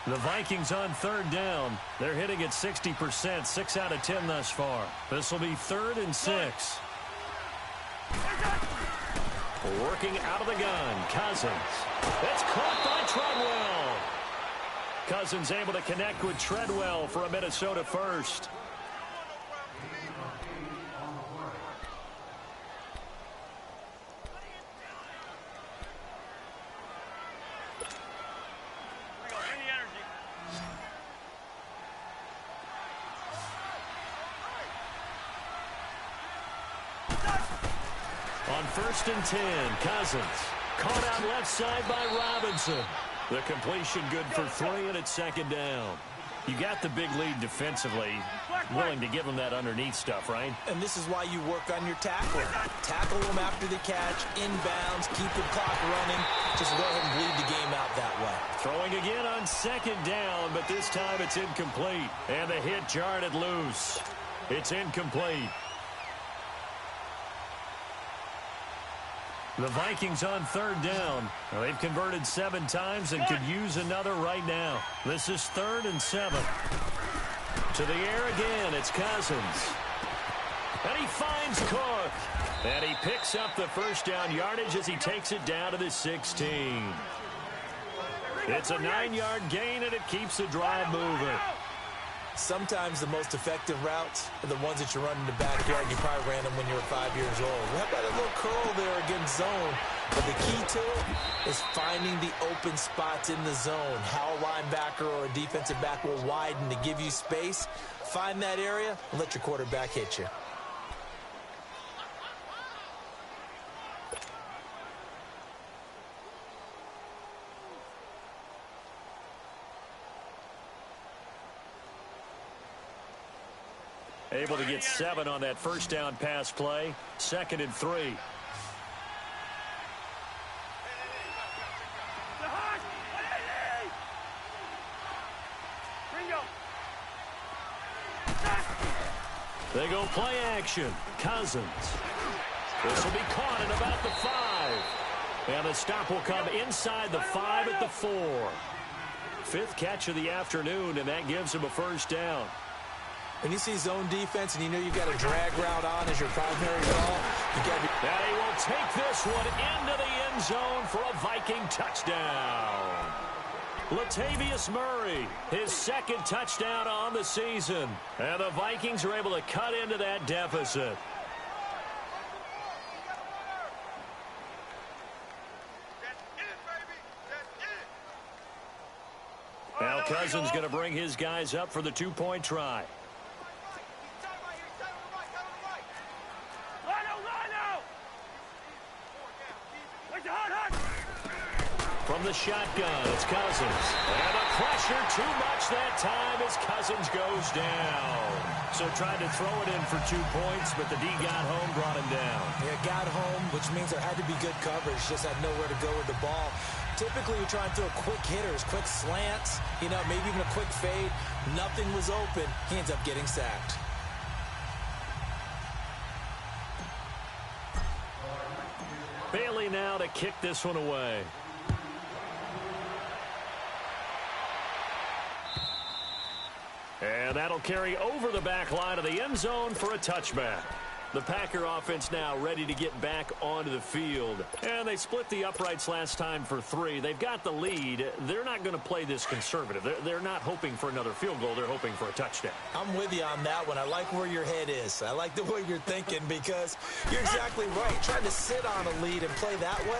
The Vikings on 3rd down. They're hitting at 60%, 6 out of 10 thus far. This will be 3rd and 6. Working out of the gun, Cousins. That's caught by Treadwell. Cousins able to connect with Treadwell for a Minnesota first. first and 10. Cousins caught out left side by Robinson. The completion good for 3, and it's second down. You got the big lead defensively. Willing to give them that underneath stuff, right? And this is why you work on your tackling. Tackle them after the catch, inbounds, keep the clock running. Just go ahead and bleed the game out that way. Throwing again on second down, but this time it's incomplete. And the hit jarred it loose. It's incomplete. The Vikings on third down. Well, they've converted 7 times and could use another right now. This is 3rd and 7. To the air again, it's Cousins. And he finds Cook. And he picks up the first down yardage as he takes it down to the 16. It's a 9-yard gain, and it keeps the drive moving. Sometimes the most effective routes are the ones that you run in the backyard. You probably ran them when you were 5 years old. How about a little curl there against zone? But the key to it is finding the open spots in the zone. How a linebacker or a defensive back will widen to give you space. Find that area and let your quarterback hit you. Able to get 7 on that first down pass play. 2nd and 3. They go play action. Cousins. This will be caught at about the 5. And the stop will come inside the 5 at the 4. 5th catch of the afternoon, and that gives him a first down. When you see zone defense and you know you've got a drag route on as your primary ball, you got to be... And he will take this one into the end zone for a Viking touchdown. Latavius Murray, his 2nd touchdown on the season. And the Vikings are able to cut into that deficit. Now Cousins going to bring his guys up for the 2-point try. From the shotgun, it's Cousins. And the pressure too much that time as Cousins goes down. So tried to throw it in for 2 points, but the D got home, brought him down. Yeah, got home, which means there had to be good coverage. Just had nowhere to go with the ball. Typically, you're trying to throw quick hitters, quick slants, maybe even a quick fade. Nothing was open. He ends up getting sacked. Bailey now to kick this one away. And that'll carry over the back line of the end zone for a touchback. The Packer offense now ready to get back onto the field. And they split the uprights last time for 3. They've got the lead. They're not going to play this conservative. They're not hoping for another field goal. They're hoping for a touchdown. I'm with you on that one. I like where your head is. I like the way you're thinking because you're exactly right. Trying to sit on a lead and play that way,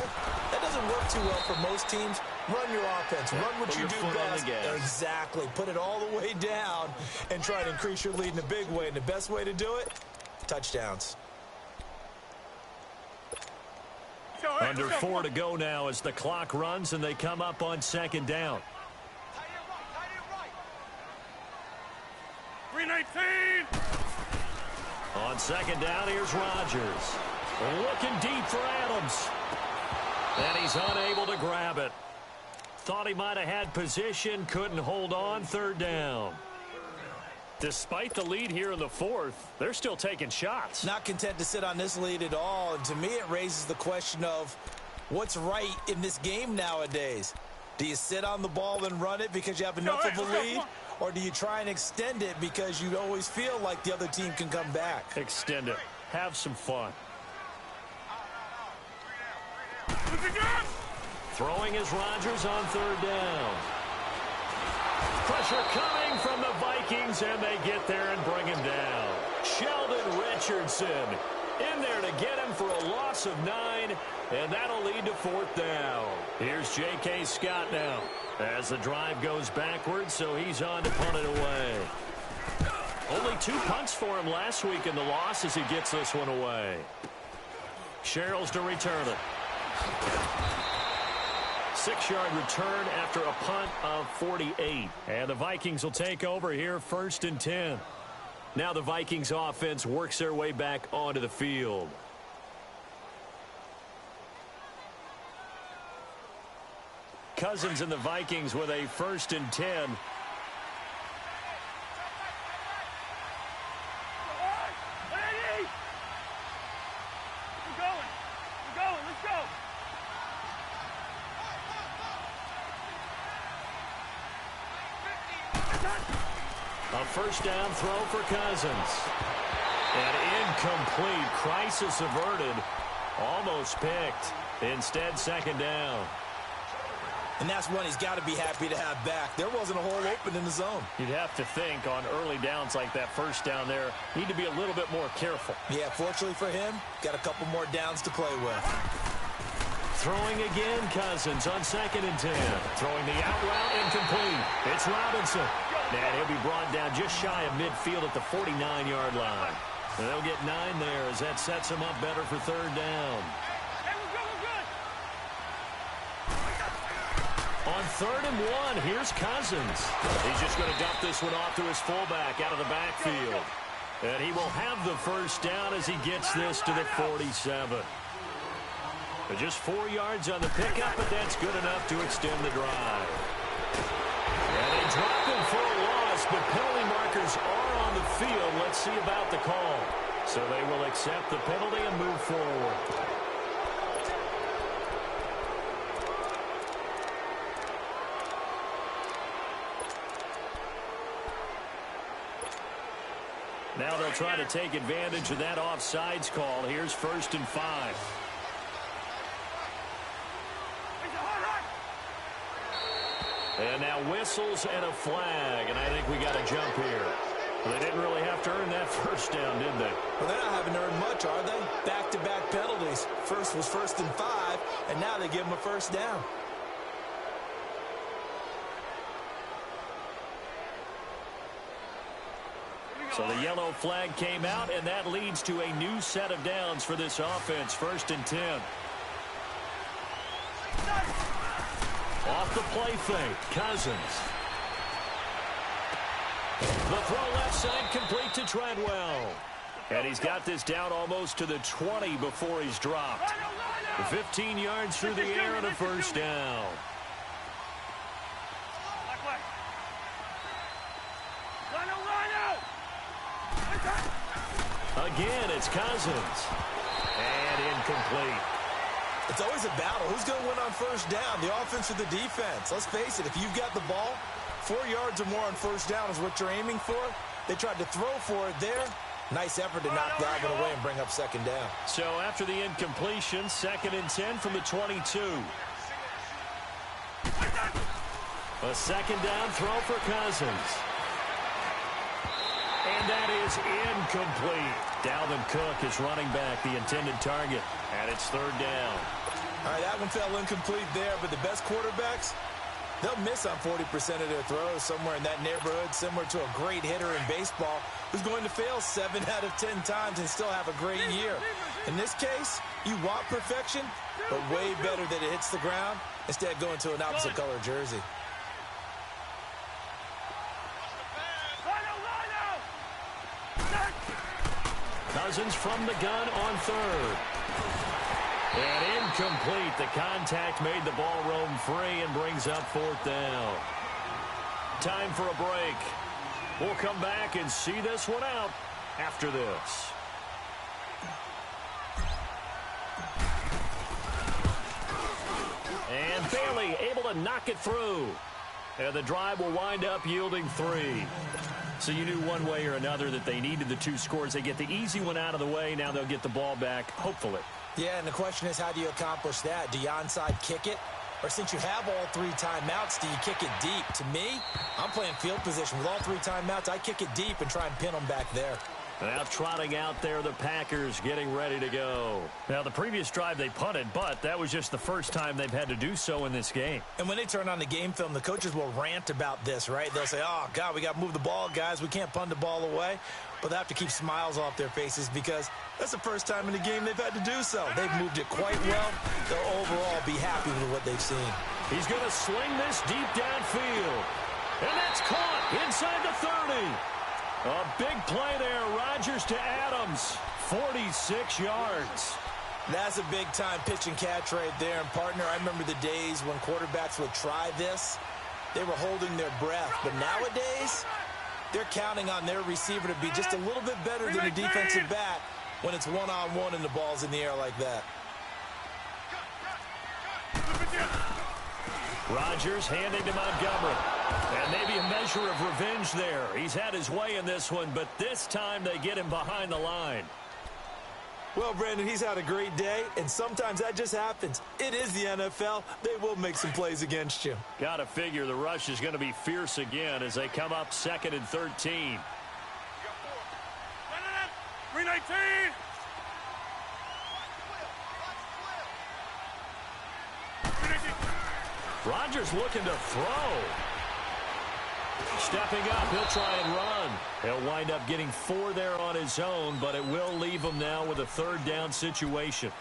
that doesn't work too well for most teams. Run your offense. Run what you do best. Exactly. Put it all the way down and try to increase your lead in a big way. And the best way to do it, touchdowns. Under 4 to go now as the clock runs and they come up on 2nd down. 319. On 2nd down, here's Rodgers. Looking deep for Adams. And he's unable to grab it. Thought he might have had position, couldn't hold on. 3rd down. Despite the lead here in the 4th, they're still taking shots. Not content to sit on this lead at all. And to me, it raises the question of what's right in this game nowadays. Do you sit on the ball and run it because you have enough of a lead? Or do you try and extend it because you always feel like the other team can come back? Extend it. Have some fun. Throwing is Rodgers on 3rd down. Pressure coming from the Vikings, and they get there and bring him down. Sheldon Richardson in there to get him for a loss of 9, and that'll lead to 4th down. Here's J.K. Scott now as the drive goes backwards, so he's on to punt it away. Only 2 punts for him last week in the loss as he gets this one away. Sherrills to return it. 6-yard return after a punt of 48. And the Vikings will take over here, 1st and 10. Now the Vikings offense works their way back onto the field. Cousins and the Vikings with a 1st and 10. A 1st down throw for Cousins. And incomplete. Crisis averted. Almost picked. Instead, 2nd down. And that's one he's got to be happy to have back. There wasn't a hole open in the zone. You'd have to think on early downs like that 1st down there, need to be a little bit more careful. Yeah, fortunately for him, got a couple more downs to play with. Throwing again, Cousins on 2nd and 10. Throwing the out route, incomplete. It's Robinson. And he'll be brought down just shy of midfield at the 49-yard line. And they'll get 9 there as that sets him up better for 3rd down. On 3rd and 1, here's Cousins. He's just going to dump this one off to his fullback out of the backfield. And he will have the 1st down as he gets this to the 47. Just 4 yards on the pickup, but that's good enough to extend the drive. And they drop him for a loss, but penalty markers are on the field. Let's see about the call. So they will accept the penalty and move forward. Now they'll try to take advantage of that offsides call. Here's 1st and 5. And now whistles and a flag, and I think we got a jump here. Well, they didn't really have to earn that 1st down, did they? Well, they're not having to earn much, are they? Back-to-back penalties. First was 1st and 5, and now they give them a 1st down. So the yellow flag came out, and that leads to a new set of downs for this offense. 1st and 10. Off the play fake, Cousins. The throw left side complete to Treadwell. And he's got this down almost to the 20 before he's dropped. 15 yards through the air and a 1st down. Again, it's Cousins. And incomplete. It's always a battle. Who's going to win on 1st down, the offense or the defense? Let's face it, if you've got the ball, 4 yards or more on 1st down is what you're aiming for. They tried to throw for it there. Nice effort to knock that one away and bring up 2nd down. So after the incompletion, 2nd and 10 from the 22. A 2nd down throw for Cousins. And that is incomplete. Dalvin Cook is running back, the intended target. And it's 3rd down. All right, that one fell incomplete there, but the best quarterbacks, they'll miss on 40% of their throws, somewhere in that neighborhood, similar to a great hitter in baseball who's going to fail 7 out of 10 times and still have a great year. In this case, you want perfection, but way better that it hits the ground instead of going to an opposite color jersey. Cousins from the gun on 3rd. And incomplete. The contact made the ball roam free and brings up 4th down. Time for a break. We'll come back and see this one out after this. And Bailey able to knock it through. And the drive will wind up yielding 3. So you knew one way or another that they needed the 2 scores. They get the easy one out of the way. Now they'll get the ball back, hopefully. Yeah, and the question is, how do you accomplish that? Do you onside kick it? Or since you have all 3 timeouts, do you kick it deep? To me, I'm playing field position. With all 3 timeouts, I kick it deep and try and pin them back there. Now trotting out there, the Packers getting ready to go. Now, the previous drive they punted, but that was just the first time they've had to do so in this game. And when they turn on the game film, the coaches will rant about this, right? They'll say, oh, God, we got to move the ball, guys. We can't punt the ball away. But they have to keep smiles off their faces because that's the first time in the game they've had to do so. They've moved it quite well. They'll overall be happy with what they've seen. He's going to sling this deep downfield. And that's caught inside the 30. A big play there. Rodgers to Adams. 46 yards. That's a big-time pitch and catch right there. And, partner, I remember the days when quarterbacks would try this. They were holding their breath. But nowadays, they're counting on their receiver to be just a little bit better than the defensive back when it's one-on-one and the ball's in the air like that. Rodgers handing to Montgomery. And maybe a measure of revenge there. He's had his way in this one, but this time they get him behind the line. Well, Brandon, he's had a great day, and sometimes that just happens. It is the NFL. They will make some plays against you. Got to figure the rush is going to be fierce again as they come up 2nd and 13. 319. Rodgers looking to throw. Stepping up, he'll try and run. He'll wind up getting 4 there on his own, but it will leave him now with a 3rd down situation.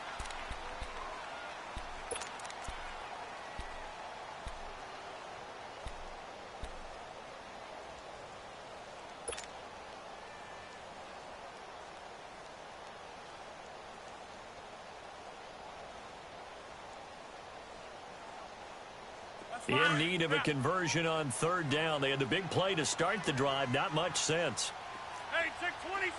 In need of a conversion on 3rd down. They had the big play to start the drive. Not much sense. Hey, check 26.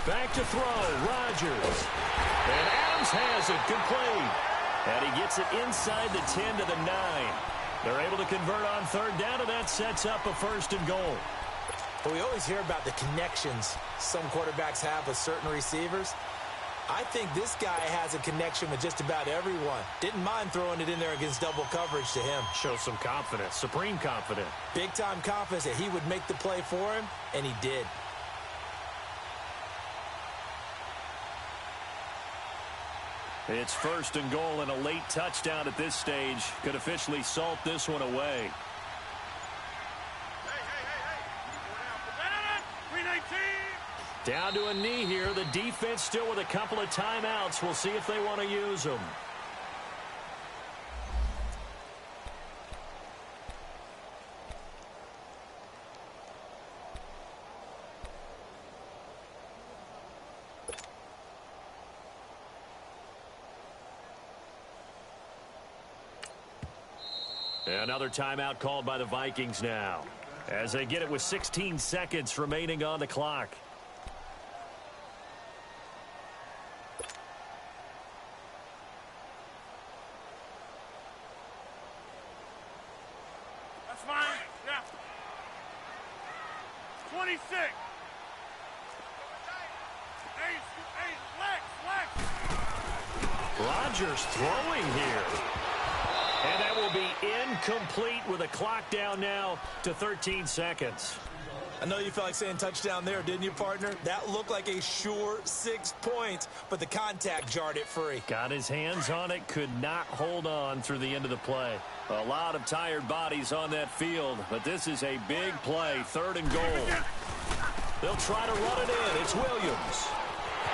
Back to throw. Rodgers. And Adams has it. Complete. And he gets it inside the 10 to the 9. They're able to convert on 3rd down, and that sets up a 1st and goal. But we always hear about the connections some quarterbacks have with certain receivers. I think this guy has a connection with just about everyone. Didn't mind throwing it in there against double coverage to him. Shows some confidence, supreme confidence. Big-time confidence that he would make the play for him, and he did. It's 1st and goal, and a late touchdown at this stage could officially salt this one away. Down to a knee here. The defense still with a couple of timeouts. We'll see if they want to use them. Another timeout called by the Vikings now, as they get it with 16 seconds remaining on the clock. That's fine. Yeah. 26. Hey, Lex. Rodgers throwing here. And that will be incomplete with a clock down now to 13 seconds. I know you felt like saying touchdown there, didn't you, partner? That looked like a sure 6 points, but the contact jarred it free. Got his hands on it, could not hold on through the end of the play. A lot of tired bodies on that field, but this is a big play, 3rd and goal. They'll try to run it in. It's Williams.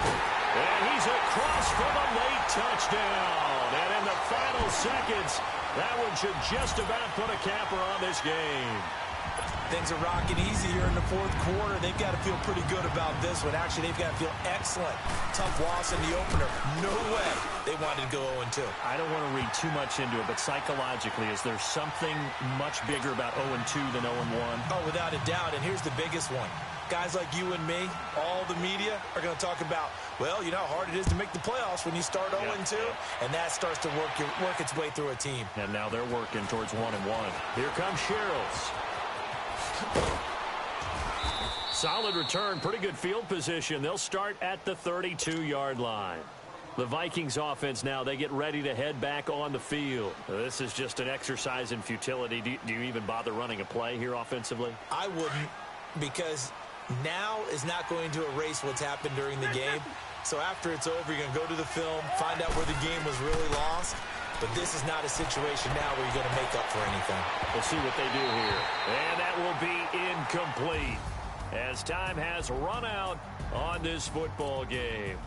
And he's across for the late touchdown. And in the final seconds, that one should just about put a capper on this game. Things are rocking easy here in the 4th quarter. They've got to feel pretty good about this one. Actually, they've got to feel excellent. Tough loss in the opener. No way they wanted to go 0-2. I don't want to read too much into it, but psychologically, is there something much bigger about 0-2 than 0-1? Oh, without a doubt, and here's the biggest one. Guys like you and me, all the media, are going to talk about, well, you know how hard it is to make the playoffs when you start 0-2, and that starts to work its way through a team. And now they're working towards 1-1. Here comes Sherrills. Solid return, pretty good field position. They'll start at the 32-yard line. The Vikings offense now, they get ready to head back on the field. This is just an exercise in futility. Do you even bother running a play here offensively? I wouldn't, because now is not going to erase what's happened during the game. So after it's over, you're going to go to the film, find out where the game was really lost. But this is not a situation now where you're going to make up for anything. We'll see what they do here. And that will be incomplete as time has run out on this football game.